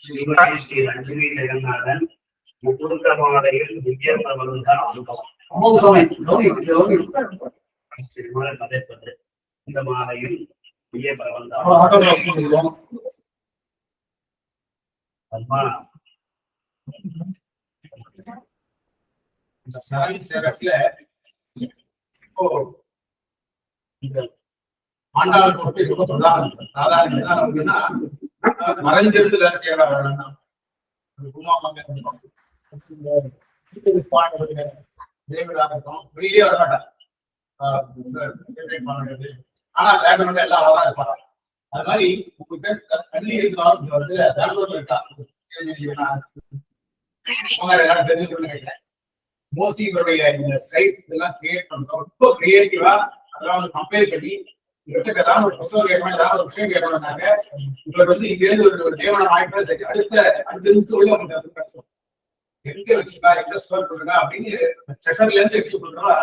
ஸ்ரீமதி ஸ்ரீ லட்சுமி ஜெகநாதன் முகுந்த மாலையில் விஜய பிரபந்த கதைப்பது இந்த மாலையில் விஜய பிரபந்தம் ஆண்டாள் போட்டு ரொம்ப பிரதானம் சாதாரண என்ன அப்படின்னா மறைஞ்சிருந்து வேலை செய்யறாங்க வெளியே வர மாட்டாங்க. ஆனா பேக்ரவுண்ட்ல எல்லாம் அழகா இருப்பாங்க. அது மாதிரி உங்களுக்கு தள்ளி இருக்கிறாங்க வந்து பெங்களூர்ல இருக்கா எல்லாரும் தெரிஞ்சுக்கணும்னு நினைக்கிறேன். மோஸ்ட்லி இவருடைய இந்த சைட் இதெல்லாம் கிரியேட் பண்றோம். ரொம்ப கிரியேட்டிவா அதெல்லாம் வந்து கம்பேர் பண்ணி ஏதாவது ஒரு புத்தகம் கேட்கணும், ஏதாவது ஒரு விஷயம் கேட்கணும்னாங்க உங்களுக்கு வந்து இங்க இருந்து ஒரு தேவன வாய்ப்பு சரி அடுத்த நிமிஷம் உள்ள உங்களுக்கு எங்க வச்சுக்கா எங்க ஸ்டோர் பண்ணுங்க அப்படின்னு செஷன்ல இருந்து எடுத்து கொடுக்குறா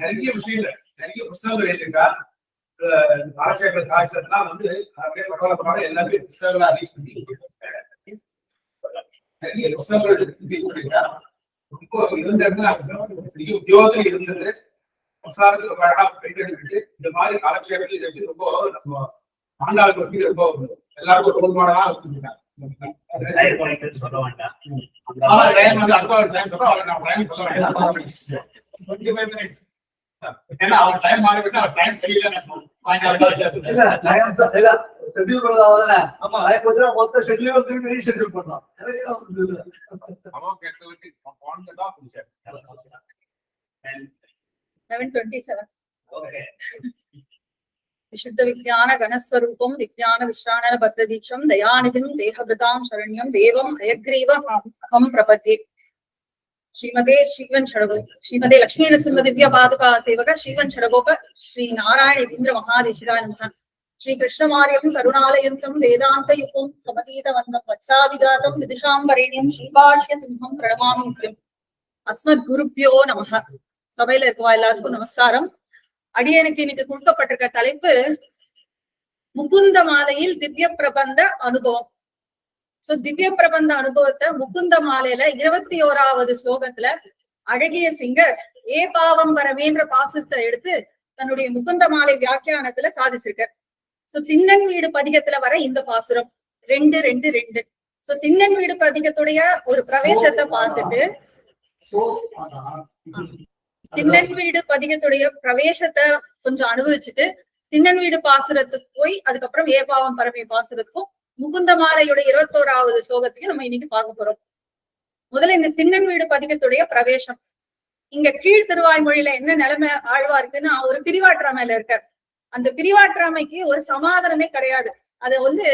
நிறைய விஷயங்கள் நிறைய புத்தகங்கள் எழுதியிருக்கா. ஆட்சியர்கள் சாட்சியெல்லாம் வந்து எல்லாமே புத்தகங்களா ரிலீஸ் பண்ணி நிறைய புத்தகங்கள் ரிலீஸ் பண்ணிருக்கா. ரொம்ப இருந்த உத்தியோகம் இருந்தது சம்சாரத்துக்கு அழகா பெண்கள் இந்த மாதிரி காலட்சேபத்தையும் சேர்த்து ரொம்ப நம்ம ஆண்டாளுக்கு வந்து ரொம்ப எல்லாருக்கும் ஒரு பொதுமானதா வச்சுருக்காங்க. சொல்ல வேண்டாம் ஏன்னா அவன் டைம் மாறிவிட்டு அவன் டைம் சரியில்லை. विशुद्ध विज्ञान गणस्वरूपम विज्ञान विश्राणन भद्रदीक्षम दयानिधिम देहभृतां शरण्यम देवम हयग्रीवम अहम प्रपद्ये. श्रीमदे श्रीवन षडगो श्रीमदे लक्ष्मी नरसिंह दिव्य पादुका सेवक श्रीवन षडगोप श्री नारायण यतीन्द्र महादेशिकाय नमः. श्री कृष्णमार्यम करुणालयंतम वेदांत युगम समतीत वंदम वत्साविजातम विदुषां वरेण्यम श्रीभाष्य सिंहम प्रणमामि मुख्यम. अस्मत् गुरुभ्यो नमः. சபையில இருக்கவா எல்லாருக்கும் நமஸ்காரம். அடியனுக்கு இன்னைக்கு கொடுக்கப்பட்டிருக்க தலைப்பு முகுந்த மாலையில் திவ்ய பிரபந்த அனுபவம். சோ திவ்ய பிரபந்த அனுபவத்தை முகுந்த மாலையில 21வது ஸ்லோகத்துல அழகிய சிங்கர் ஏ பாவம் வரவேன்ற பாசுரத்தை எடுத்து தன்னுடைய முகுந்த மாலை வியாக்கியானத்துல சாதிச்சிருக்க. சோ திண்ணன் வீடு பதிகத்துல வர இந்த பாசுரம் 2-2-2. சோ திண்ணன் வீடு பதிகத்துடைய ஒரு பிரவேசத்தை பார்த்துட்டு திண்ணன் வீடு பதிகத்துடைய பிரவேசத்தை கொஞ்சம் அனுபவிச்சுட்டு திண்ணன் வீடு பாசுரத்துக்கு போய் அதுக்கப்புறம் ஏ பாவம் பரவே பாசுரத்துக்கும் முகுந்த மாலையுடைய 21வது ஸ்லோகத்தையும் நம்ம இன்னைக்கு பார்க்க போறோம். முதல்ல இந்த திண்ணன் வீடு பதிகத்துடைய பிரவேசம். இங்க கீழ் திருவாய்மொழியில என்ன நிலைமை ஆழ்வா இருக்குன்னா ஒரு பிரிவாற்றாமையில இருக்க. அந்த பிரிவாற்றாமைக்கு ஒரு சமாதானமே கிடையாது. அத வந்து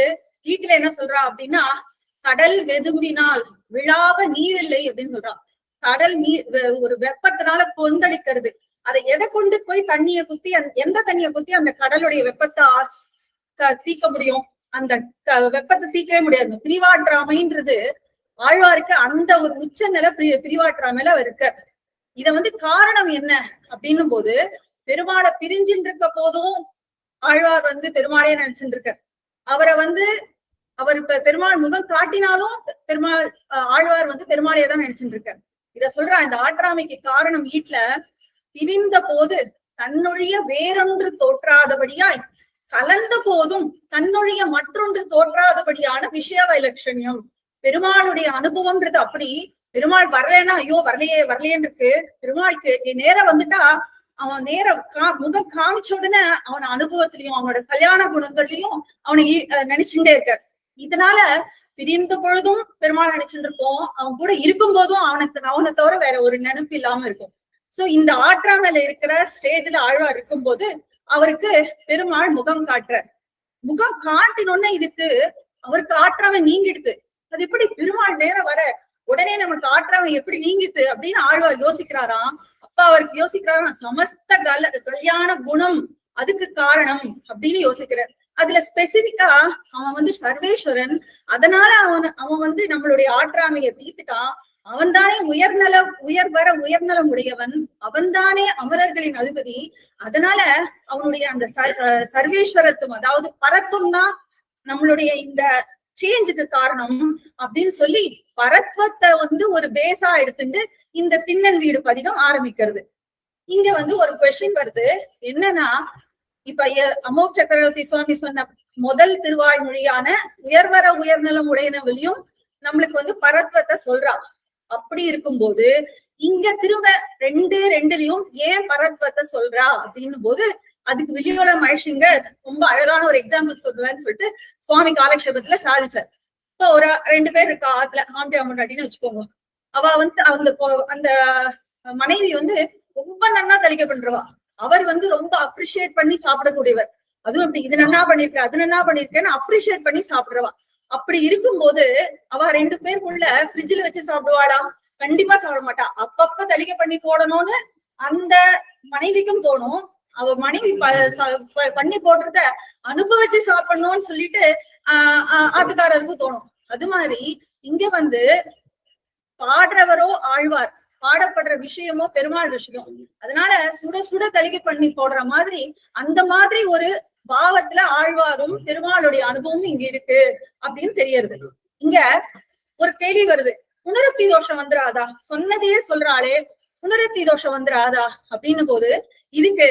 வீட்டுல என்ன சொல்றா அப்படின்னா கடல் வெதும்பினால் விழாவ நீர் இல்லை அப்படின்னு சொல்றான். கடல் நீர் ஒரு வெப்பத்தினால கொந்தளிக்கிறது. அதை எதை கொண்டு போய் தண்ணிய குத்தி எந்த தண்ணிய குத்தி அந்த கடலுடைய வெப்பத்தை தீக்க முடியும்? அந்த வெப்பத்தை தீக்கவே முடியாது. பிரிவாற்றாமைன்றது ஆழ்வாருக்கு அந்த ஒரு உச்ச நிலை பிரிவாற்றாமையில இருக்க. இத வந்து காரணம் என்ன அப்படின்னும் போது பெருமாளை பிரிஞ்சுட்டு இருக்க போதும் ஆழ்வார் வந்து பெருமாளையே நினைச்சுட்டு இருக்க. அவரை வந்து அவர் பெருமாள் முகம் காட்டினாலும் பெருமாள் ஆழ்வார் வந்து பெருமாளையே தான் நினைச்சுட்டு இருக்க. இத சொல்ற இந்த ஆற்றாமைக்கு காரணம் வீட்டுல பிரிந்த போது தன்னொழிய வேறொன்று தோற்றாதபடியாய் கலந்த போதும் தன்னொழிய மற்றொன்று தோற்றாதபடியான விஷய வைலட்சண்யம். பெருமாளுடைய அனுபவம்ன்றது அப்படி. பெருமாள் வரலன்னா ஐயோ வரலையேன்னு இருக்கு. பெருமாளுக்கு நேரம் வந்துட்டா அவன் முகம் காமிச்ச உடனே அவன அனுபவத்திலையும் அவனோட கல்யாண குணங்கள்லயும் அவனை நினைச்சுட்டே இருக்க. இதனால பிரிந்த பொழுதும் பெருமாள் நினைச்சுட்டு இருக்கோம், அவன் கூட இருக்கும் போதும் அவனை தவிர வேற ஒரு நினைப்பு இல்லாம இருக்கும். சோ இந்த ஆற்றாமையில இருக்கிற ஸ்டேஜ்ல ஆழ்வார் இருக்கும் போது அவருக்கு பெருமாள் முகம் காட்டுற. முகம் காட்டினோன்னு இதுக்கு அவருக்கு ஆற்றாமை நீங்கிடுது. அது எப்படி பெருமாள் நேரம் வர உடனே நமக்கு ஆற்றாமை எப்படி நீங்கிது அப்படின்னு ஆழ்வார் யோசிக்கிறாராம். அப்ப அவருக்கு யோசிக்கிறாராம் சமஸ்த கல்யாண குணம் அதுக்கு காரணம் அப்படின்னு யோசிக்கிறார். அதுல ஸ்பெசிபிக்கா அவன் வந்து சர்வேஸ்வரன், அதனால அவன் வந்து நம்மளுடைய ஆற்றாமையை தீர்த்துட்டான், அவன்தானே உயர்நலம் உடையவன், அவன்தானே அமரர்களின் அதிபதி, அதனால அவனுடைய அந்த சர்வேஸ்வரத்துவம் அதாவது பரத்துவம் தான் நம்மளுடைய இந்த சேஞ்சுக்கு காரணம் அப்படின்னு சொல்லி பரத்வத்தை வந்து ஒரு பேஸா எடுத்துட்டு இந்த திண்ணன் வீடு பதிகம் ஆரம்பிக்கிறது. இங்க வந்து ஒரு கொஸ்டின் வருது என்னன்னா, இப்ப அமோக் சக்கரவர்த்தி சுவாமி சொன்ன முதல் திருவாய்மொழியான உயர்நலம் உடையனவிலையும் நம்மளுக்கு வந்து பரத்வத்தை சொல்றா. அப்படி இருக்கும்போது இங்க திரும்ப ரெண்டுலயும் ஏன் பரத்வத்தை சொல்றா அப்படின்னும் போது அதுக்கு வில்லியோல மகேஷிங்க ரொம்ப அழகான ஒரு எக்ஸாம்பிள் சொல்லுவேன்னு சொல்லிட்டு சுவாமி காலக்ஷேபத்துல சாதிச்சார். இப்போ ஒரு 2 பேர் இருக்கா ஆத்துல, ஆம்பியா முன்னாடின்னு வச்சுக்கோங்க. அவ வந்து அந்த மனைவி வந்து ரொம்ப நன்னா தலிக்க பண்றவா, அவர் வந்து ரொம்ப அப்ரிஷியேட் பண்ணி சாப்பிடக்கூடியவர். அதுவும் அப்படி இது நன்னா பண்ணிருக்க அது நன்னா பண்ணிருக்கேன்னு அப்ரிஷியேட் பண்ணி சாப்பிடுறவா. அப்படி இருக்கும்போது அவ 2 பேருக்குள்ள ஃப்ரிட்ஜ்ல வச்சு சாப்பிடுவாளா? கண்டிப்பா சாப்பிட மாட்டா. அப்பப்ப தலிக்க பண்ணி போடணும்னு அந்த மனைவிக்கும் தோணும், அவ மனைவி பண்ணி போடுறத அனுபவிச்சு சாப்பிடணும்னு சொல்லிட்டு ஆத்துக்காரருக்கும் தோணும். அது மாதிரி இங்க வந்து பாடுறவரோ ஆழ்வார், பாடப்படுற விஷயமோ பெருமாள் விஷயம், அதனால சுட சுட தலிகை பண்ணி போடுற மாதிரி அந்த மாதிரி ஒரு பாவத்துல ஆழ்வாரும் பெருமாளுடைய அனுபவம் இங்க இருக்கு அப்படின்னு தெரியறது. இங்க ஒரு கேள்வி வருது, புனருக்தி தோஷம் வந்துராதா? சொன்னதையே சொல்றாளே, புனருக்தி தோஷம் வந்துராதா அப்படின்னு போது இதுக்கு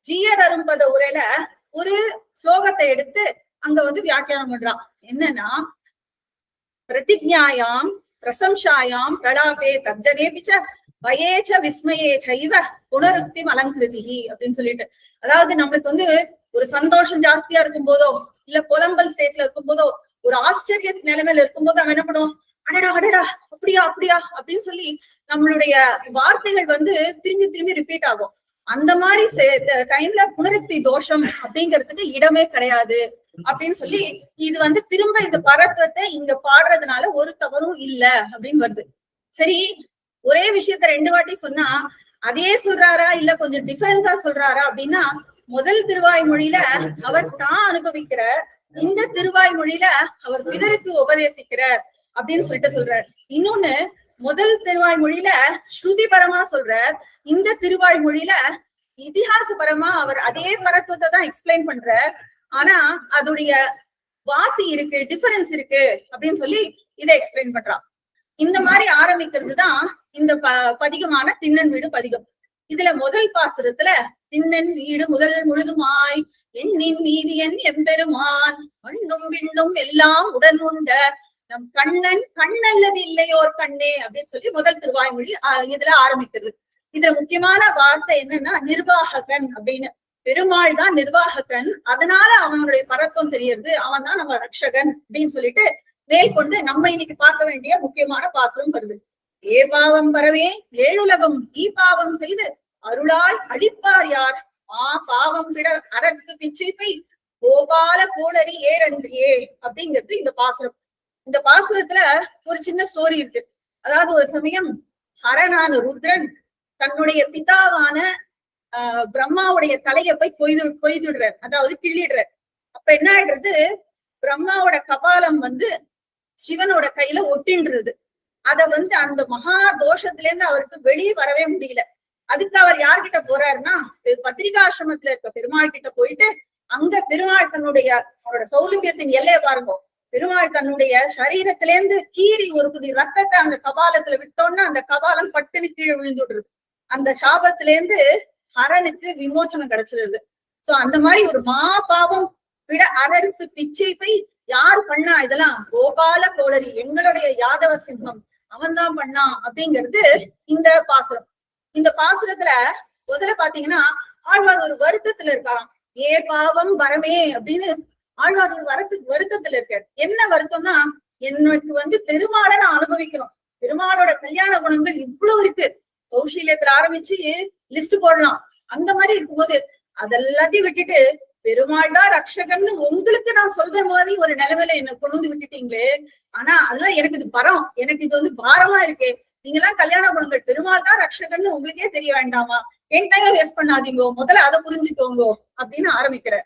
ஜீயர் அரும்பத உரையில ஒரு ஸ்லோகத்தை எடுத்து அங்க வந்து வியாக்கியானம் பண்றான். என்னன்னா, பிரதிஜ்ஞாயாம் பிரசம்சாயாம் பிரலாபே தர்ஜனேபிச்ச பயேச்ச விஸ்மயே சைவ புனருக்தி அலங்கிருதி அப்படின்னு சொல்லிட்டு, அதாவது நம்மளுக்கு வந்து ஒரு சந்தோஷம் ஜாஸ்தியா இருக்கும் போதோ இல்ல புலம்பல் ஸ்டேட்ல இருக்கும் போதோ ஒரு ஆச்சரிய நிலைமையில இருக்கும் போது அவன் என்ன பண்ணுவோம், அடடா அடடா அப்படியா அப்படியா அப்படின்னு சொல்லி நம்மளுடைய வார்த்தைகள் வந்து திரும்பி ரிப்பீட் ஆகும். அந்த மாதிரி டைம்ல புனருக்தி தோஷம் அப்படிங்கிறதுக்கு இடமே கிடையாது அப்படின்னு சொல்லி இது வந்து திரும்ப இந்த பரத்வத்தை இங்க பாடுறதுனால ஒரு தவறும் இல்ல அப்படின்னு வருது. சரி, ஒரே விஷயத்த 2 வாட்டி சொன்னா அதே சொல்றாரா இல்ல கொஞ்சம் டிஃபரன்ஸா சொல்றாரா அப்படின்னா, முதல் திருவாய்மொழியில அவர் தான் அனுபவிக்கிற, இந்த திருவாய்மொழியில அவர் பிறருக்கு உபதேசிக்கிறார் அப்படின்னு சொல்லிட்டு சொல்றார். இன்னொன்னு, முதல் திருவாய்மொழியில ஸ்ருதி பரமா சொல்றார், இந்த திருவாய்மொழியில இதிகாச பரமா அவர் அதே பரத்துவத்தை தான் எக்ஸ்பிளைன் பண்றார், ஆனா அதோடைய வாசி இருக்கு, டிஃபரன்ஸ் இருக்கு அப்படின்னு சொல்லி இதை எக்ஸ்பிளைன் பண்றான். இந்த மாதிரி ஆரம்பிக்கிறது தான் இந்த பதிகமான திண்ணன் வீடு பதிகம். இதுல முதல் பாசுரத்துல திண்ணன் வீடு முதல் முழுதுமாய் எண்ணின் மீதி என் எம்பெருமான் மண்ணும் விண்ணும் எல்லாம் உடன் உண்ட நம் கண்ணன் கண்ணல்லது இல்லையோர் கண்ணே அப்படின்னு சொல்லி முதல் திருவாய்மொழி இதுல ஆரம்பிக்கிறது. இதுல முக்கியமான வார்த்தை என்னன்னா நிர்வாககன் அப்படின்னு. பெருமாள் தான் நிர்வாககன், அதனால அவனுடைய பரத்துவம் தெரியறது, அவன் தான் நம்ம ரட்சகன் அப்படின்னு சொல்லிட்டு மேற்கொண்டு நம்ம இன்னைக்கு பார்க்க வேண்டிய முக்கியமான பாசுரம் வருது. ஏ பாவம் பரவே ஏழுலகம் ஈ பாவம் செய்து அருளால் அழிப்பார் யார், பாவம் விட அரக்கு பிச்சை கோபால கோளரி ஏறன்றியே அப்படிங்கிறது இந்த பாசுரம். இந்த பாசுரத்துல ஒரு சின்ன ஸ்டோரி இருக்கு. அதாவது ஒரு சமயம் ஹரனான ருத்ரன் தன்னுடைய பிதாவான பிரம்மாவுடைய தலையை போய் கொய்துடுறார், அதாவது கிள்ளிடுறார். அப்ப என்ன ஆயிடுறது, பிரம்மாவோட கபாலம் வந்து சிவனோட கையில ஒட்டின்றது. அத வந்து அந்த மகா தோஷத்துல இருந்து அவருக்கு வெளியே வரவே முடியல. அதுக்கு அவர் யார்கிட்ட போறாருன்னா, பத்திரிகாசிரமத்துல இருக்க பெருமாள் கிட்ட போயிட்டு, அங்க பெருமாள் தன்னுடைய அவரோட சௌலபியத்தின் எல்லையை பாருங்க, பெருமாள் தன்னுடைய சரீரத்திலேருந்து கீறி ஒரு துணி ரத்தத்தை அந்த கபாலத்துல விட்டோம்னா அந்த கபாலம் பட்டுன்னு கீழே விழுந்துடுறது. அந்த சாபத்திலேருந்து ஹரனுக்கு விமோச்சனம் கிடைச்சிருது. சோ அந்த மாதிரி ஒரு மா பாவம் விட அரருக்கு பிச்சை போய் யார் பண்ணா இதெல்லாம், கோபால கோளரி எங்களுடைய யாதவ சிம்மம் அவன் தான் பண்ணான் அப்படிங்கிறது இந்த பாசுரம். இந்த பாசுரத்துல முதல்ல பாத்தீங்கன்னா ஆழ்வார் ஒரு வருத்தத்துல இருக்காராம். ஏ பாவம் வரமே அப்படின்னு ஆழ்வார் ஒரு வருத்தத்துல இருக்காரு. என்ன வருத்தம்னா, எனக்கு வந்து பெருமாளை நான் அனுபவிக்கணும், பெருமாளோட கல்யாண குணங்கள் இவ்வளவு இருக்கு, கௌஷல்யத்துல ஆரம்பிச்சு லிஸ்ட் போடலாம். அந்த மாதிரி இருக்கும்போது அதெல்லாத்தையும் விட்டுட்டு பெருமாள் தான் ரட்சகன்னு உங்களுக்கு நான் சொல்ற மாதிரி ஒரு நிலைமையில என்ன கொண்டு வந்து விட்டுட்டீங்களே, ஆனா அதெல்லாம் எனக்கு இது பரம், எனக்கு இது வந்து பாரமா இருக்கு, நீங்க எல்லாம் கல்யாண குணங்கள் பெருமாள் தான் ரட்சகன்னு உங்களுக்கே தெரிய வேண்டாமா, என் டைம் வேஸ்ட் பண்ணாதீங்க, முதல்ல அதை புரிஞ்சுக்கோங்க அப்படின்னு ஆரம்பிக்கிற.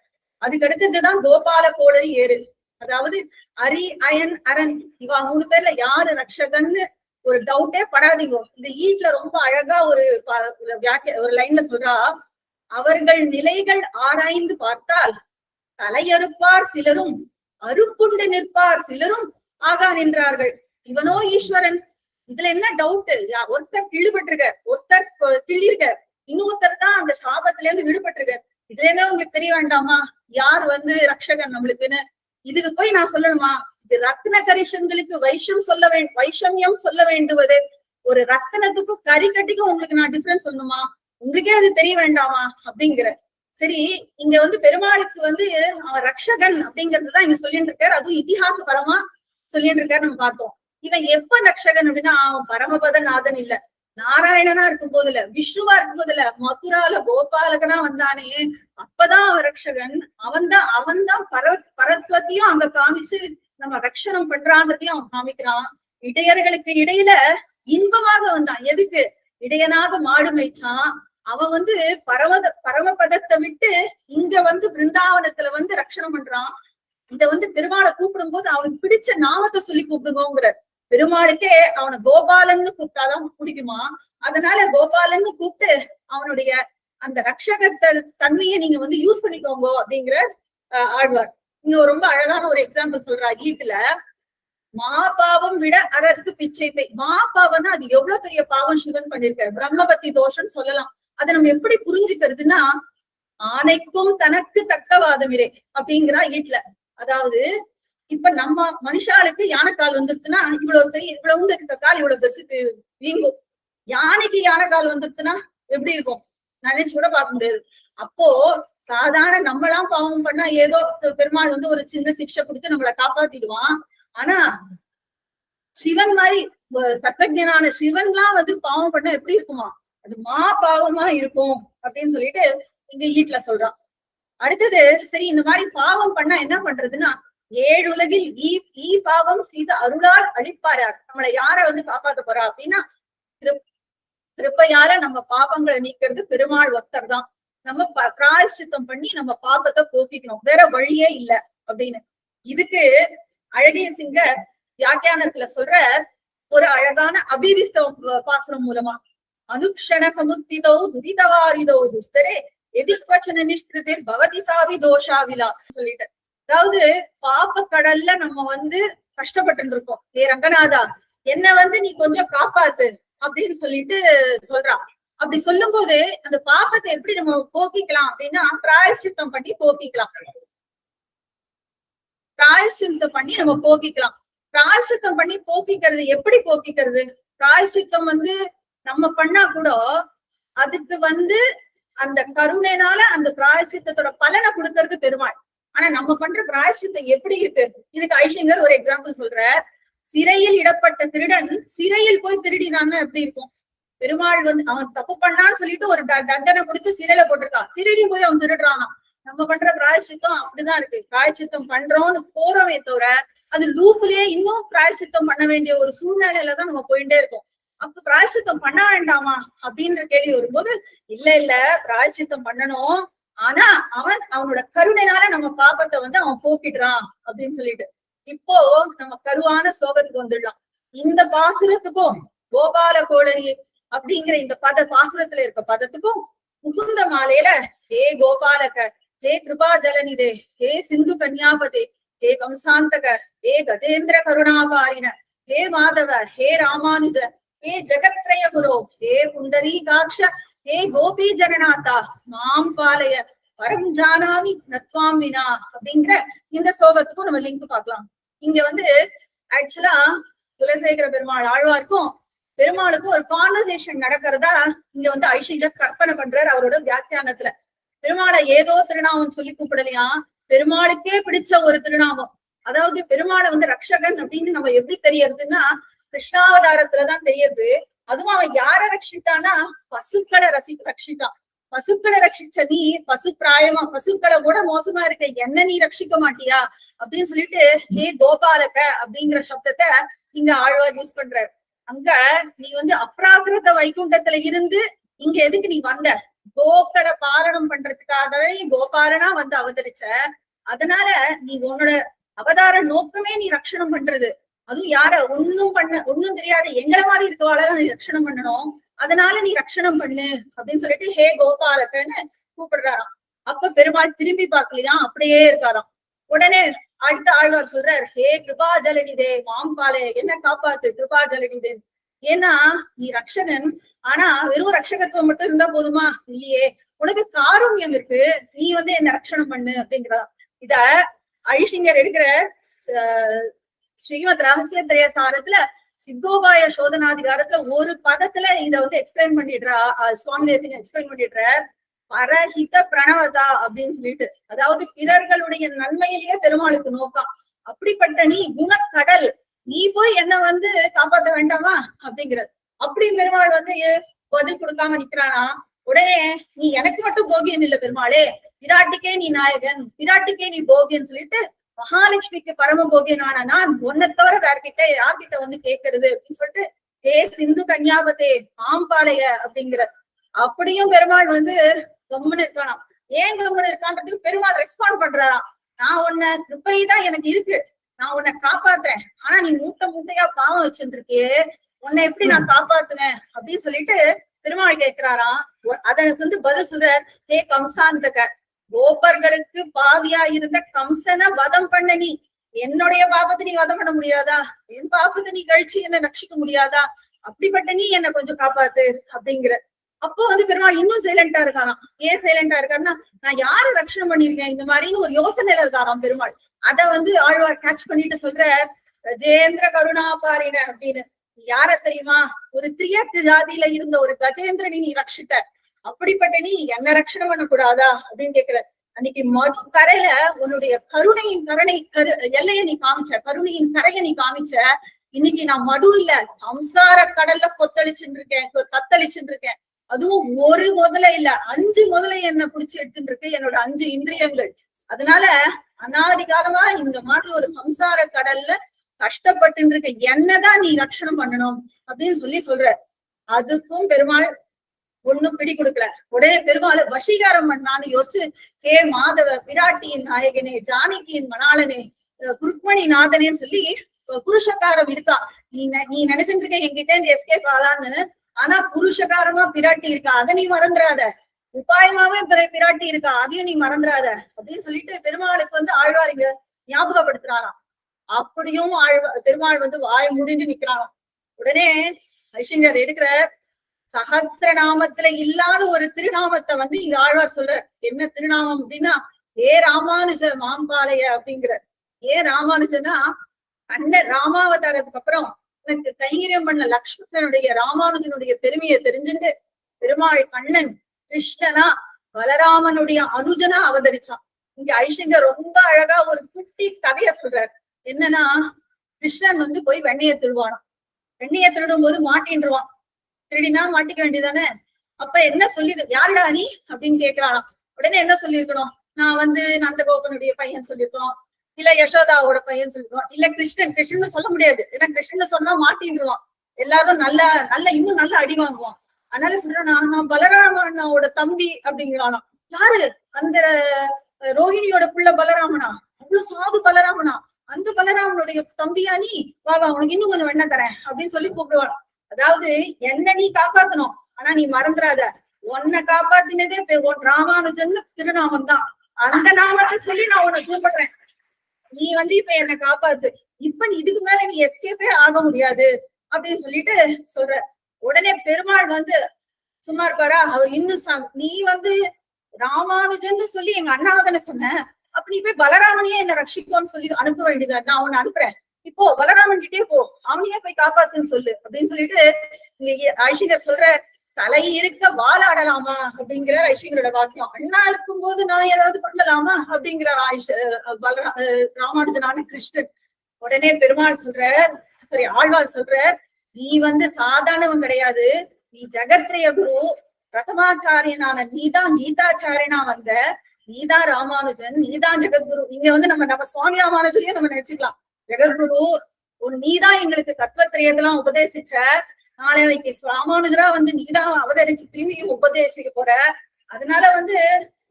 அதுக்கு அடுத்ததுதான் கோபால கோடரி ஏறு. அதாவது அரி, அயன், அரண் இவா 3 பேர்ல யாரு ரக்ஷகன்னு ஒரு டவுட்டே படாதீங்க. இந்த ஈட்ல ரொம்ப அழகா ஒரு லைன்ல சொல்றா, அவர்கள் நிலைகள் ஆராய்ந்து பார்த்தால் தலையறுப்பார் சிலரும், அருப்புண்டு நிற்பார் சிலரும் ஆகா நின்றார்கள். இவனோ ஈஸ்வரன். இதுல என்ன டவுட்? ஒருத்தர் கிழிபட்டிருக்க, ஒருத்தர் கிள்ளிருக்க, இன்னொருத்தர் தான் அந்த சாபத்துல இருந்து விடுபட்டிருக்க. இதுல என்ன உங்களுக்கு தெரிய வேண்டாமா யார் ரக்ஷகன் நம்மளுக்குன்னு? இதுக்கு போய் நான் சொல்லணுமா? இது ரத்ன கரிஷன்களுக்கு வைஷமியம் சொல்ல வேண்டுவது. ஒரு ரத்தனத்துக்கும் கரிக்கட்டிக்கும் உங்களுக்கு நான் டிஃபரன்ஸ் சொல்லணுமா? உங்களுக்கே அது தெரிய வேண்டாமா அப்படிங்கிற. சரி, இங்க பெருமாளுக்கு அவன் ரக்ஷகன் அப்படிங்கறதுதான் இங்க சொல்லிட்டு இருக்காரு. அதுவும் இதிகாச பரமா சொல்லிட்டு இருக்காரு. நம்ம பார்த்தோம். இவன் எப்ப ரக்ஷகன் அப்படின்னா அவன் பரமபத நாதன் இல்ல, நாராயணனா இருக்கும் போதுல, விஷ்ணுவா இருக்கும் போதுல, மதுரால கோபாலகனா வந்தானே அப்பதான் அவன் ரக்ஷகன். அவன்தான் பரத்வத்தையும் அங்க காமிச்சு நம்ம ரக்ஷணம் பண்றான்றதையும் அவன் காமிக்கிறான். இடையர்களுக்கு இடையில இன்பமாக வந்தான். எதுக்கு? இடையனாக மாடு மேய்ச்சான். அவன் பரமபதத்தை விட்டு இங்க பிருந்தாவனத்துல ரக்ஷணம் பண்றான். இத பெருமாளை கூப்பிடும் போது அவனுக்கு பிடிச்ச நாமத்தை சொல்லி கூப்பிடுங்கிற. பெருமாளுக்கே அவனை கோபாலன்னு கூப்பிட்டாதான் பிடிக்குமா? அதனால கோபாலன்னு கூப்பிட்டு அவனுடைய அந்த ரக்ஷகத்தை தன்மையை நீங்க யூஸ் பண்ணிக்கோங்க அப்படிங்கிற ஆழ்வார். இங்க ரொம்ப அழகான ஒரு எக்ஸாம்பிள் சொல்றா. ஈட்டுல மாபாவம் விட அரற்கு பிச்சை பை. மாபாவம்னா அது எவ்வளவு பெரிய பாவம் சிவன் பண்ணிருக்காரு. பிரம்மபத்தி தோஷம்னு சொல்லலாம். அதை நம்ம எப்படி புரிஞ்சுக்கிறதுன்னா, ஆணைக்கும் தனக்கு தக்கவாதமிரே அப்படிங்கிறா ஈட்ல. அதாவது இப்ப நம்ம மனுஷாளுக்கு யானைக்கால் வந்துருச்சுன்னா இவ்வளவு இருக்க கால் இவ்வளவு பெருசு வீங்கும். யானைக்கு யானைக்கால் வந்துருச்சுன்னா எப்படி இருக்கும்? நினைச்சு கூட பார்க்க முடியாது. அப்போ சாதாரண நம்மளாம் பாவம் பண்ணா ஏதோ பெருமாள் ஒரு சின்ன சிக்ஷை கொடுத்து நம்மளை காப்பாத்திடுவான். ஆனா சிவன் மாதிரி சர்வஜனான சிவன்லாம் பாவம் பண்ணா எப்படி இருக்குமா? அது மா பாவமா இருக்கும் அப்படின்னு சொல்லிட்டு இங்க ஈட்ல சொல்றான். அடுத்தது, சரி இந்த மாதிரி பாவம் பண்ணா என்ன பண்றதுன்னா, 7 உலகில் ஈ பாவம் செய்து அருளால் அழிப்பாரார். நம்மளை யார காப்பாத்த போறா அப்படின்னா, கிருப்பையால நம்ம பாவங்களை நீக்கிறது பெருமாள் ஒருத்தர் தான். நம்ம பிராயஷ்சித்தம் பண்ணி நம்ம பாவத்தை போக்கிக்கணும், வேற வழியே இல்ல அப்படின்னு. இதுக்கு அழகிய சிங்க வியாக்கியானத்துல சொல்ற ஒரு அழகான அபிரிஸ்த பாசனம் மூலமா, அனுக்ஷண சமுத்திதோ துரிதவாரிதோ துஸ்தரே எதிர்வச்சன நிஷ்கிருதிர் பவதி சாவி தோஷாவிலா சொல்லிட்டு. அதாவது பாப்ப கடல்ல நம்ம கஷ்டப்பட்டு இருக்கோம். ஏ ரங்கநாதா, என்ன நீ கொஞ்சம் காப்பாத்து அப்படின்னு சொல்லிட்டு சொல்றா. அப்படி சொல்லும் போது அந்த பாப்பத்தை எப்படி நம்ம போக்கிக்கலாம் அப்படின்னா, பிராயஷ்சித்தம் பண்ணி போக்கிக்கலாம். பிராயஷ்சித்தம் பண்ணி நம்ம போக்கிக்கலாம். பிராயஷ்சித்தம் பண்ணி போக்கிக்கிறது எப்படி போக்கிக்கிறது? பிராயஷ்சித்தம் நம்ம பண்ணா கூட அதுக்கு அந்த கருணைனால அந்த பிராயஷ்சித்தத்தோட பலனை கொடுக்கறது பெருமாள். ஆனா நம்ம பண்ற பிராயஷ்சித்தம் எப்படி இருக்கு? இதுக்கு ஐஷங்கர் ஒரு எக்ஸாம்பிள் சொல்ற. சிறையில் இடப்பட்ட திருடன் சிறையில் போய் திருடினான்னு எப்படி இருக்கும்? பெருமாள் அவன் தப்பு பண்ணான்னு சொல்லிட்டு ஒரு தண்டனை கொடுத்து சிறையில போட்டிருக்கான். சிறையிலும் போய் அவன் திருடுறானா? நம்ம பண்ற பிராயஷ்சித்தம் அப்படிதான் இருக்கு. பிராயஷ்சித்தம் பண்றோம்னு போறவே தவிர அது லூப்லயே இன்னும் பிராயஷ்சித்தம் பண்ண வேண்டிய ஒரு சூழ்நிலையில தான் நம்ம போயிட்டே இருக்கோம். அப்ப பிராயஷ்சித்தம் பண்ண வேண்டாமா அப்படின்ற கேள்வி வரும்போது, இல்ல பிராயஷ்சித்தம் பண்ணணும். ஆனா அவனோட கருணைனால நம்ம பாப்பத்தை அவன் போக்கிடுறான் அப்படின்னு சொல்லிட்டு. இப்போ நம்ம கருவான ஸ்லோகத்துக்கு வந்துடலாம். இந்த பாசுரத்துக்கும் கோபால கோளரி அப்படிங்கிற இந்த பாசுரத்துல இருக்க பதத்துக்கும் முகுந்த மாலையில ஹே கோபாலக, ஹே கிருபா ஜலநிதே, ஹே சிந்து கன்யாபதே, ஹே கம்சாந்தக, ஹே கஜேந்திர கருணாபாரின, ஹே மாதவ, ஹே ராமானுஜ, ஹே ஜெகத்ரய குரு, ஹே புண்டரீகாட்ச, ஹே கோபி ஜனநாதா மாம் பாலய பரம் ஜானாமி நத்வாம் வினா அப்படிங்கிற இந்த ஸ்லோகத்துக்கும் நம்ம லிங்க் பார்க்கலாம். இங்க ஆக்சுவலா குலசேகர பெருமாள் ஆழ்வாருக்கும் பெருமாளுக்கும் ஒரு கான்வர்சேஷன் நடக்கிறதா இங்க ஐஷங்கர் கற்பனை பண்றாரு அவரோட வியாக்கியானத்துல. பெருமாளை ஏதோ திருநாமம் சொல்லி கூப்பிடலையா, பெருமாளுக்கே பிடிச்ச ஒரு திருநாமம். அதாவது பெருமாளை ரக்ஷகன் அப்படின்னு நம்ம எப்படி தெரியறதுன்னா, கிருஷ்ணாவதாரத்துலதான் தெரியுது. அதுவும் அவன் யார ரட்சித்தானா, பசுக்களை ரட்சித்தான். பசுக்களை ரட்சிச்ச நீ பசுக்களை கூட மோசமா இருக்க என்ன நீ ரட்சிக்க மாட்டியா அப்படின்னு சொல்லிட்டு ஹே கோபாலக அப்படிங்கிற சப்தத்தை இங்க ஆழ்வார் யூஸ் பண்றாரு. அங்க நீ அப்ராகிருத வைகுண்டத்துல இருந்து இங்க எதுக்கு நீ வந்த? கோக்களை பாலனம் பண்றதுக்காகவே நீ கோபாலனா வந்து அவதரிச்ச. அதனால நீ உன்னோட அவதார நோக்கமே நீ ரட்சணம் பண்றது. அதுவும் யார ஒண்ணும் தெரியாது எங்களை மாதிரி இருக்கவாள நீ ரட்சணம் பண்ணணும். அதனால நீ ரட்சணம் பண்ணு அப்படின்னு சொல்லிட்டு ஹே கோபாலகன்னு கூப்பிடுறாராம். அப்ப பெருமாள் திரும்பி பார்க்கலையா, அப்படியே இருக்காராம். உடனே அடுத்த ஆழ்வார் சொல்றார், ஹே கிருபாஜலனிதே மாம்பாலே, என்ன காப்பாத்து கிருபாஜலனிதே. ஏன்னா நீ ரட்சகன், ஆனா வெறும் ரட்சகத்துவம் மட்டும் இருந்தா போதுமா? இல்லையே, உனக்கு காருண்யம் இருக்கு, நீ வந்து என்ன ரட்சணம் பண்ணு அப்படிங்கிறா. இத ஐஷிங்கர் எடுக்கிற ஸ்ரீமத் ரகசிய திரய சாரத்துல சித்தோபாய சோதனாதிகாரத்துல ஒரு பதத்துல இத வந்து எக்ஸ்பிளைன் பண்ணிடுறா. சுவாமி தேசிகன் எக்ஸ்பிளைன் பண்ணிடுற, பரஹித பிரணவதா அப்படின்னு சொல்லிட்டு, அதாவது பிறர்களுடைய நன்மையிலேயே பெருமாளுக்கு நோக்கம். அப்படிப்பட்ட நீ குணக்கடல், நீ போய் என்ன வந்து காப்பாற்ற வேண்டாமா அப்படிங்கிறது. அப்படி பெருமாள் வந்து பதில் கொடுக்காம நிக்கிறானா. உடனே நீ எனக்கு மட்டும் போகியன் இல்ல பெருமாளே, பிராட்டிக்கே நீ நாயகன், பிராட்டிக்கே நீ போகியன்னு சொல்லிட்டு மகாலட்சுமிக்கு பரம போகியனான நான் ஒன்ன தவிர வேறகிட்ட யார்கிட்ட வந்து கேட்கறது அப்படின்னு சொல்லிட்டு ஹே சிந்து கன்யாபதே மாம்பாளைய அப்படிங்கிற. அப்படியும் பெருமாள் வந்து கம்முன்னு இருக்கானாம். ஏன் கம்முன்னு இருக்கான்றதுக்கு பெருமாள் ரெஸ்பாண்ட் பண்றாராம். நான் உன்னை கிருப்பைதான் எனக்கு இருக்கு, நான் உன்னை காப்பாத்துறேன், ஆனா நீ மூட்டை மூட்டையா பாவம் வச்சுருக்கியே, உன்னை எப்படி நான் காப்பாத்துவேன் அப்படின்னு சொல்லிட்டு பெருமாள் கேட்கிறாராம். அதற்கு வந்து பதில் சொல்ற, ஹே கம்சாந்தக, கோபர்களுக்கு பாவியா இருந்த கம்சனை வதம் பண்ண நீ, என்னுடைய பாபத்தை நீ வதம் பண்ண முடியாதா? என் பாபத்தை நீ கழிச்சு என்ன ரட்சிக்க முடியாதா? அப்படிப்பட்ட நீ என்ன கொஞ்சம் காப்பாத்து அப்படிங்கிற. அப்போ வந்து பெருமாள் இன்னும் சைலண்டா இருக்காராம். ஏன் சைலண்டா இருக்காருன்னா, நான் யாரு ரட்சணம் பண்ணிருக்கேன் இந்த மாதிரின்னு ஒரு யோசனையில இருக்காராம் பெருமாள். அத வந்து ஆழ்வார் கேட்ச் பண்ணிட்டு சொல்ற, கஜேந்திர கருணாபாரின அப்படின்னு. யார தெரியுமா? ஒரு திரியக்கு ஜாதியில இருந்த ஒரு கஜேந்திரனை நீ ரட்சித்த, அப்படிப்பட்ட நீ என்ன ரட்சணம் பண்ணக்கூடாதா அப்படின்னு கேட்கிற. அன்னைக்கு மது கரையில உன்னுடைய கருணையின் எல்லைய நீ காமிச்ச, கருணையின் கரையை நீ காமிச்ச. இன்னைக்கு நான் மது இல்ல, சம்சார கடல்ல தத்தளிச்சுட்டு இருக்கேன். அதுவும் ஒரு முதல இல்ல, 5 முதலை என்ன புடிச்சு எடுத்துட்டு இருக்கு என்னோட 5 இந்திரியங்கள். அதனால அனாதி காலமா இந்த மாதிரி ஒரு சம்சார கடல்ல கஷ்டப்பட்டு இருக்க என்னதான் நீ ரட்சணம் பண்ணணும் அப்படின்னு சொல்ற. அதுக்கும் பெருமாள் ஒண்ணும் பிடி கொடுக்கல. உடனே பெருமாளை வசீகாரம் பண்ணான்னு யோசிச்சு, ஹே மாதவ, பிராட்டியின் நாயகனே, ஜானகியின் மணாளனே, குருக்மணி நாதனேன்னு சொல்லி புருஷகாரம் இருக்கா. நீ நினைச்சுட்டு இருக்க என்கிட்ட இந்த எஸ்கேப் ஆளான்னு, ஆனா புருஷகாரமா பிராட்டி இருக்கா, அதை நீ மறந்துடாத. உபாயமாவே பிராட்டி இருக்கா, அதையும் நீ மறந்துடாத அப்படின்னு சொல்லிட்டு பெருமாளுக்கு வந்து ஆழ்வார் இங்க ஞாபகப்படுத்துறாராம். அப்படியும் பெருமாள் வந்து வாய முடிஞ்சு நிக்கிறாராம். உடனே ஐஷிங்கர் எடுக்கிற, சகஸ்திரநாமத்துல இல்லாத ஒரு திருநாமத்தை வந்து இங்க ஆழ்வார் சொல்ற. என்ன திருநாமம் அப்படின்னா, ஏ ராமானுஜ மாம்பாளைய அப்படிங்கிற. ஏன் ராமானுஜனா, அண்ணன் ராமாவதாரத்துக்கு அப்புறம் எனக்கு கைங்கரியம் பண்ண லக்ஷ்மணனுடைய ராமானுஜனுடைய பெருமையை தெரிஞ்சுட்டு பெருமாள் கண்ணன் கிருஷ்ணனா பலராமனுடைய அனுஜனா அவதரிச்சான். இங்க ஐஷிங்கர் ரொம்ப அழகா ஒரு குட்டி கதைய சொல்றாரு. என்னன்னா, கிருஷ்ணன் வந்து போய் வெண்ணைய திருடுவானாம். வெண்ணைய திருடும் போது மாட்டின்றுவான். திருடினா மாட்டிக்க வேண்டியதானே. அப்ப என்ன சொல்லி, யாருடா நீ அப்படின்னு கேட்கிறானாம். உடனே என்ன சொல்லியிருக்கணும்? நான் வந்து நந்தகோபனுடைய பையன் சொல்லியிருக்கணும், இல்ல யசோதாவோட பையன் சொல்லிருக்கோம், இல்ல கிருஷ்ணன் சொல்ல முடியாது. ஏன்னா கிருஷ்ணன் சொன்னா மாட்டின்றுவான், எல்லாரும் இன்னும் நல்ல அடி வாங்குவான். அதனால சொல்றேன், நான் பலராமனோட தம்பி அப்படிங்கிறானா. யாரு? அந்த ரோஹிணியோட புள்ள பலராமனா? அவ்வளவு சாது பலராமனா? அந்த பலராமனுடைய தம்பியா நீ? வா உனக்கு இன்னும் கொஞ்சம் வெண்ண தரேன் அப்படின்னு சொல்லி கூப்பிடுவான். அதாவது என்ன நீ காப்பாத்தணும், ஆனா நீ மறந்துடாத, உன்னை காப்பாத்தினதே ராமானுஜன் திருநாமம் தான். அந்த நாமத்தை சொல்லி நான் உன்னை கூப்பிடுறேன், நீ வந்து இப்ப என்னை காப்பாத்து. இப்ப நீ இதுக்கு மேல நீ எஸ்கேப்பே ஆக முடியாது அப்படின்னு சொல்லிட்டு சொல்ற. உடனே பெருமாள் வந்து சும்மா இருப்பாரா? அவர் இன்னும் நீ வந்து ராமானுஜன் சொல்லி எங்க அண்ணாவதனை சொன்ன, அப்ப நீ போய் பலராமனையே என்ன ரட்சிக்கோன்னு சொல்லி அனுப்ப வேண்டியதா? நான் உன்னை அனுப்புறேன், இப்போ பலராமன் கிட்டே போ, அவனையே போய் காப்பாத்துன்னு சொல்லு அப்படின்னு சொல்லிட்டு ஐஷிங்கர் சொல்ற. தலை இருக்க வாழாடலாமா அப்படிங்கிற ஐஷிங்கரோட வாக்கியம். அண்ணா இருக்கும் போது நான் ஏதாவது பண்ணலாமா அப்படிங்கிற ராமானுஜனான கிருஷ்ணன். உடனே பெருமாள் ஆழ்வார் சொல்ற, நீ வந்து சாதாரணவன் கிடையாது, நீ ஜெகத்ரய குரு பிரதமாச்சாரியனான நீதான் கீதாச்சாரியனா வந்த, நீதான் ராமானுஜன், நீதான் ஜெகத்குரு. இங்க வந்து நம்ம சுவாமி ராமானுஜரையும் நம்ம நினைச்சுக்கலாம். ஜெகத்குரு நீதான் எங்களுக்கு தத்துவத்திரையதெல்லாம் உபதேசிச்ச, நாளைக்கு ராமானுஜரா வந்து நீதான் அவதரிச்சு திரும்பியும் உபதேசிக்க போற. அதனால வந்து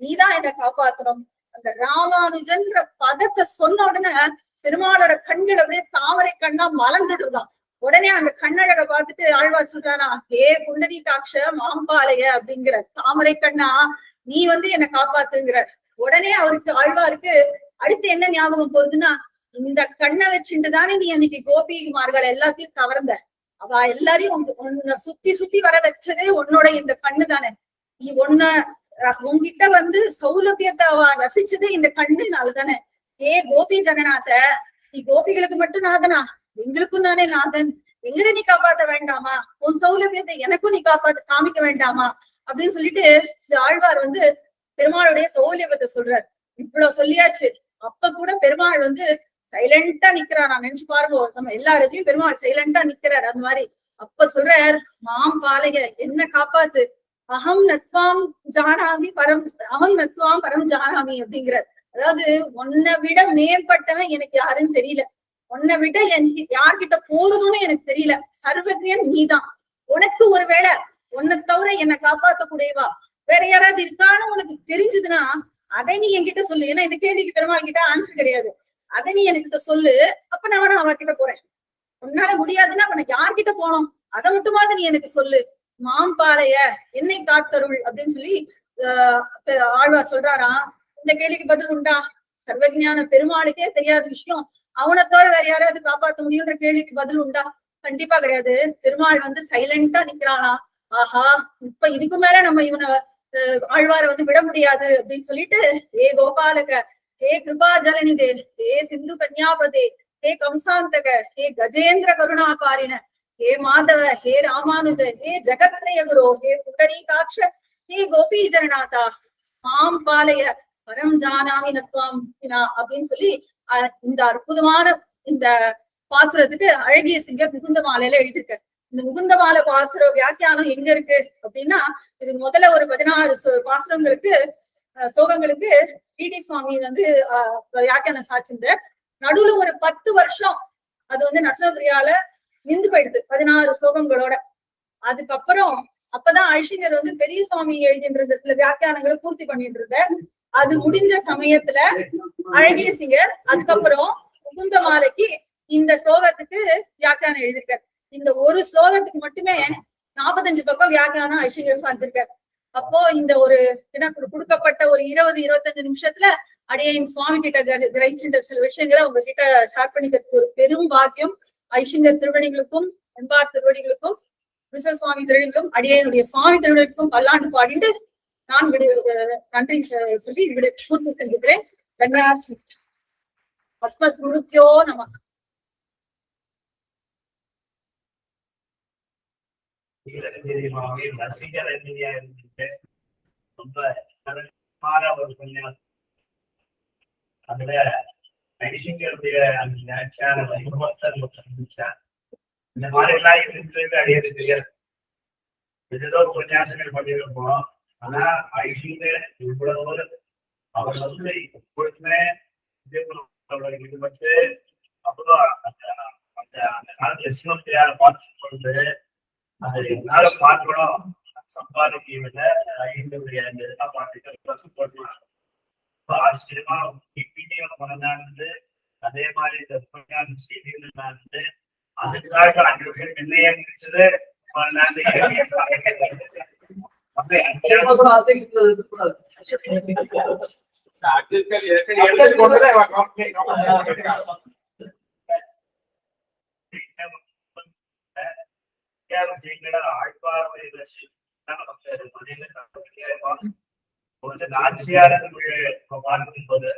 நீதான் என்னை காப்பாத்தணும். அந்த ராமானுஜன்ற பதத்தை சொன்ன உடனே பெருமாளோட கண்கள் அப்படியே தாமரை கண்ணா மலர்ந்துடுதான். உடனே அந்த கண்ணழக பார்த்துட்டு ஆழ்வார் சொல்றாரா, ஏ புண்டரீகாட்ச மாம்பாளைய அப்படிங்கிற, தாமரை கண்ணா நீ வந்து என்னை காப்பாத்துங்கிற. உடனே அவருக்கு ஆழ்வாருக்கு அடுத்து என்ன ஞாபகம் போகுதுன்னா, இந்த கண்ணை வச்சுட்டு தானே நீ அன்னைக்கு கோபிமார்கள் எல்லாத்தையும் கவர்ந்த, அவ எல்லாரையும் உன்னை சுத்தி சுத்தி வர வச்சதே உன்னோட இந்த கண்ணு தானே. நீ உன்கிட்ட வந்து சௌலபியத்தை அவ ரசிச்சதே இந்த கண்ணுனாலதானே. ஏ கோபி ஜெகநாத, நீ கோபிகளுக்கு மட்டும் நாதனா, எங்களுக்கும் தானே நாதன். எங்களை நீ காப்பாத்த வேண்டாமா? உன் சௌலபியத்தை எனக்கும் நீ காமிக்க வேண்டாமா அப்படின்னு சொல்லிட்டு இந்த ஆழ்வார் வந்து பெருமாளுடைய சௌலபியத்தை சொல்றார். இவ்வளவு சொல்லியாச்சு, அப்ப கூட பெருமாள் வந்து சைலண்டா நிக்கிறார். நான் நினைச்சு பாருங்க, நம்ம எல்லா இடத்தையும் பெருமாள் சைலண்டா நிக்கிறார். அந்த மாதிரி அப்ப சொல்றார், மாம் பாலைய என்ன காப்பாத்து, அகம் நத்வாம் ஜானாமி பரம், அகம் நத்வாம் பரம் ஜானாமி அப்படிங்கிறார். அதாவது உன்னை விட மேம்பட்டவன் எனக்கு யாருன்னு தெரியல, உன்னை விட எனக்கு யார்கிட்ட போறதுன்னு எனக்கு தெரியல, சர்வஜன் நீதான். உனக்கு ஒருவேளை உன்னை தவிர என்னை காப்பாத்தக்கூடியவா வேற யாராவது இருக்கான்னு உனக்கு தெரிஞ்சதுன்னா அதை நீ என்கிட்ட சொல்லு. ஏன்னா இந்த கேள்விக்கு பெருமாள் கிட்ட ஆன்சர் கிடையாது. அதை நீ என்கிட்ட சொல்லு, அப்ப நான் வேணா அவர்கிட்ட போறேன். உன்னால முடியாதுன்னா அப்ப நான் யார்கிட்ட போனோம் அதை மட்டுமாவது நீ எனக்கு சொல்லு. மாம்பாளைய என்னை காத்தருள் அப்படின்னு சொல்லி ஆழ்வார் சொல்றாராம். இந்த கேள்விக்கு பதில் உண்டா? சர்வஜான பெருமாளுக்கே தெரியாத விஷயம் அவனை தவிர வேற யாராவது காப்பாற்ற முடியும்ன்ற கேள்விக்கு பதில் உண்டா? கண்டிப்பா கிடையாது. பெருமாள் வந்து சைலண்டா நிக்கிறானா, ஆஹா இப்ப இதுக்கு மேல நம்ம இவனை ஆழ்வாரை வந்து விட முடியாது அப்படின்னு சொல்லிட்டு, ஏ கோபாலக, ஹே கிருபா ஜலநிதே, ஹே சிந்து கன்யாபதே, ஹே கம்சாந்தக, ஹே கஜேந்திர கருணாகாரின, ஹே மாதவ, ஹே ராமானுஜ, ஹே ஜகத்ரய குரு, ஹே புண்டரீகாட்ச, ஹே கோபி ஜனநாதா, மாம் பாலைய பரம் ஜானாமி நத்வாம் அப்படின்னு சொல்லி இந்த அற்புதமான இந்த பாசுரத்துக்கு அழகிய சிங்கர் முகுந்த மாலையில எழுதியிருக்க. இந்த முகுந்த மாலை பாசுர வியாக்கியானம் எங்க இருக்கு அப்படின்னா, இது முதல்ல ஒரு 16 பாசுரங்களுக்கு ஸ்லோகங்களுக்கு டி சுவாமி வந்து வியாக்கியானம் சாட்சிந்த. நடுவுல ஒரு 10 வருஷம் அது வந்து நரசிம்மபிரியால நின்று போயிடுது 16 ஸ்லோகங்களோட. அதுக்கப்புறம் அப்பதான் ஐஷிங்கர் வந்து பெரிய சுவாமி எழுதின்ற சில வியாக்கியானங்களை பூர்த்தி பண்ணிட்டு இருந்த. அது முடிஞ்ச சமயத்துல அழகிய சிங்கர் அதுக்கப்புறம் முகுந்த மாலைக்கு இந்த ஸ்லோகத்துக்கு வியாக்கியானம் எழுதியிருக்காரு. இந்த ஒரு ஸ்லோகத்துக்கு மட்டுமே 45 பக்கம் வியாக்கியானம் ஐஷிங்கர் சாதிச்சிருக்காரு. அப்போ இந்த ஒரு எனக்கு கொடுக்கப்பட்ட ஒரு 20-25 நிமிஷத்துல அடியேன் சுவாமி கிட்ட கிரகிச்சுட்ட சில விஷயங்களை உங்ககிட்ட ஷேர் பண்ணிக்கிறதுக்கு ஒரு பெரும் பாக்கியம் ஐஷிங்கர் திருவடிகளுக்கும் என்பார் திருவடிகளுக்கும் விச சுவாமி திருவடிகளுக்கும் அடியேனுடைய சுவாமி திருவடிகளுக்கும் பல்லாண்டு பாடிட்டு நான் நன்றி சொல்லி பூர்த்தி செஞ்சுக்கிறேன். பத்மகுருப்யோ நம. ரசிகர் ரொம்ப ஒரு உபன்யாசம். அதுல ஐஷிங்கருடைய அந்த வியாக்கியான இந்த மாதிரி எல்லாம் இருந்து அடையாது தெரியாது. ஏதோ உபன்யாசங்கள் பண்ணிருப்போம். ஆனா ஐஷிங்கர் இவ்வளவு அவர் வந்து எப்பொழுதுமே ஈடுபட்டு அப்புறம் அந்த காலத்துல சிவத்தையார பார்த்து கொண்டு அதை என்னால பார்க்கணும் சம்பாதிக்க விட ஐஷிங்கருடைய அந்த இதெல்லாம் பார்த்துட்டு போடலாம். ஆச்சரியமா மனதானது அதே மாதிரி இந்த உபன்யாசம் செய்திருந்தது. அதுக்காக 5 வருஷம் என்னையே முடிச்சது. பார்க்கும்போது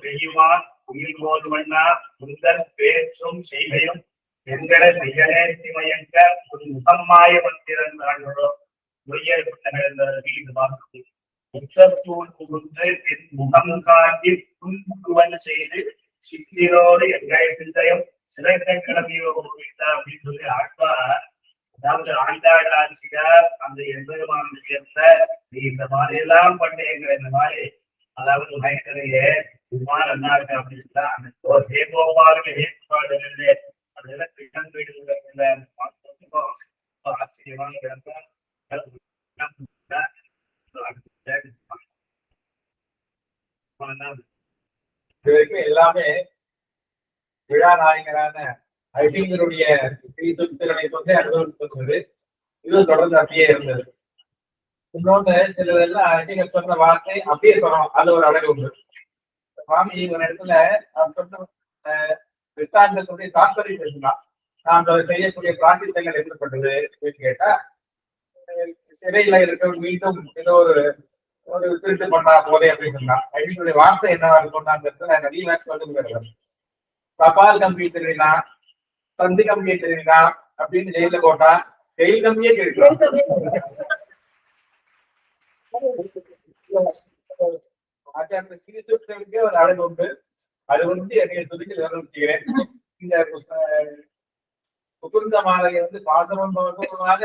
பெய்யுமான் உயிர் போதுவண்ணா முந்தன் பேச்சும் செய்கையும் எங்களை மெய்யனே திமயங்க ஒரு முகமாய வந்திருந்தார்களோ மொய்யற்பட்ட நிகழ்ந்தவர்கள் இது பார்க்கிறது. முத்தத்தூள் புகுந்து என் முகம் காட்டி புன்முகுவன் செய்து சித்திரோடு எங்கள் சிந்தையும் சிறந்த கிளம்பியோ அப்படின்னு சொல்லி ஆழ்வார். அதாவது ஆண்டாள் ஆட்சியார் அந்த எம்பெருமான சேர்ந்த நீ இந்த மாதிரி எல்லாம் பண்ண எங்களை இந்த மாதிரி அதாவது மயக்கரையே இதுமாதிரி நல்லா இருக்கு அப்படின்னு அந்த ஏகோபார்கள் ஏற்பாடுகளிலே அதெல்லாம் திட்டம் வீடுகள் ஆச்சரியமான எல்லாமே விழா நாயகரான ஐடிங்களுடைய திறனை வந்து அனுபவித்து இது தொடர்ந்து அப்படியே இருந்தது. இன்னொன்னு சிலதெல்லாம் ஐடிகள் சொன்ன வார்த்தை அப்படியே சொல்லணும், அது ஒரு அழகு உண்டு. சுவாமி ஒரு இடத்துல சொன்ன வித்தாந்தத்துடைய தாற்பயம் பேசலாம். நாம் செய்யக்கூடிய பிரார்த்தித்தங்கள் எப்படிப்பட்டது அப்படின்னு கேட்டா, சிறையில இருக்க மீண்டும் ஏதோ ஒரு திருட்டு பண்ணா போதே அப்படின்னு சொன்னா ஐடிங்களுடைய வார்த்தை என்னவா சொன்னாங்கிறது நாங்க ரீவேக்ஸ் வந்து தபால் கம்பி திருவிழா, தந்தி கம்பியை திருவிழா அப்படின்னு ஜெயில போட்டா ஜெயில் கம்பியே கிடைக்கும். ஒரு அழகு உண்டு. அது வந்து என்னைய சொல்லி விவரிக்கிறேன். இந்த முகுந்த மாலையை வந்து பாசனம் பகுதியாக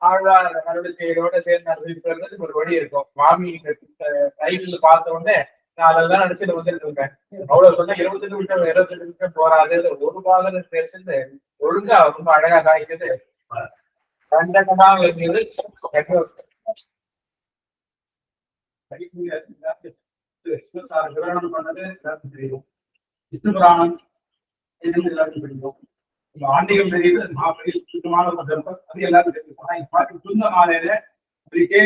ஆழ்வார் அறுவடை செயலோட சேர்ந்து அறிவிக்கிறது ஒரு வழி இருக்கும். சுவாமி டைட்டில் பார்த்த உடனே நான் அதெல்லாம் நினைச்சிட்டு வந்துட்டு இருக்கேன். அவ்வளவு சொன்னா 20 நிமிஷம் போறாது. ஒரு பாகம் பேசுறது ஒழுங்கா ரொம்ப அழகா காய்க்குது. கண்டகமாக இருந்தது. விவரணம் பண்ணது எல்லாருக்கும் தெரியும். விஷ்ணு புராணம் எல்லாருக்கும் தெரியும். ஆண்டிகம் தெரியுது, மாபெரிய சுத்தமான அது எல்லாரும் தெரியும். ஆனா இப்ப துந்த மாலையில இருக்கே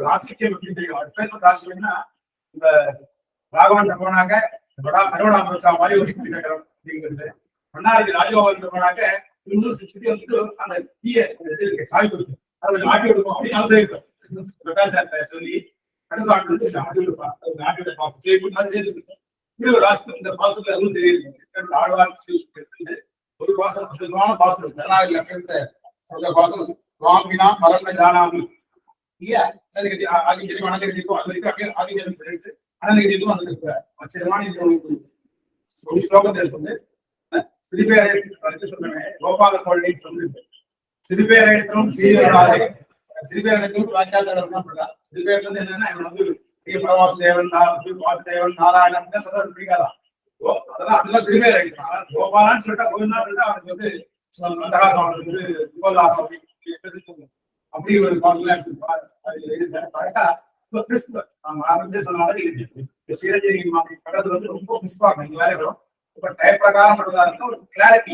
ராசிக்கே தெரியும். அடுத்த ராசினா இந்த ராகவன் போனாக்க கருவணாமிரதா மாதிரி ஒரு சக்கரம் அப்படிங்கிறது. மன்னாருக்கு ராஜகோபால் போனாக்க சுற்றி வந்துட்டு அந்த தீய சாய் கொடுத்து அதை நாட்டி கொடுக்கும் அப்படின்னு அவசியம் சொல்லி கடைசாட்டு வந்து நாட்டோட ஒரு ராசி இந்த பாசத்துல அதுவும் தெரியுது. ஆழ்வார் ஒரு பாசனம் அற்புதமான பாசனம் ஜனநாயக லட்சணத்தை பாசனம் வாங்கினா மரண ஜானாமி இல்லையா? ஆகிஞ்சலி மனதிற்கும் அது வரைக்கும் அப்படியே ஆகிஞ்சலும் சொல்லிட்டு அனநிதிக்கும் வந்து ஆச்சரியமான ஒரு ஸ்லோகத்தை இருக்கு. சிறுபேரை சொல்றேன் கோபால கோழை சொல்லிட்டு சிறுபேரத்தும் சீராதே சிறுபேரத்தும் வாக்கியாதான். சிறுபேர் வந்து என்னன்னா வந்து பிரவாச தேவன் வாசுதேவன் நாராயணன் சொல்றது பிடிக்காதான். அதெல்லாம் அதெல்லாம் சிறுபேர் ஆகிட்டான். கோபாலான்னு சொல்லிட்டா கோவிந்தா சொல்லிட்டா அவனுக்கு வந்து மந்தகாசம் வந்து கோபாலாசம் அப்படி ஒரு சீரஞ்சேரி பக்கத்துல வந்து ரொம்ப மிஸ்பாக இங்க வேலை வரும். இப்ப டைப் பிரகாரம் பண்றதா இருக்கும் ஒரு கிளாரிட்டி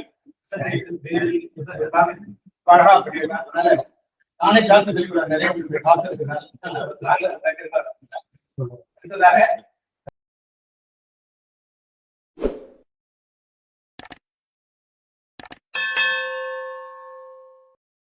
அழகா பண்ணிருக்காங்க. அதனால நானே ஜாஸ்தி நிறைய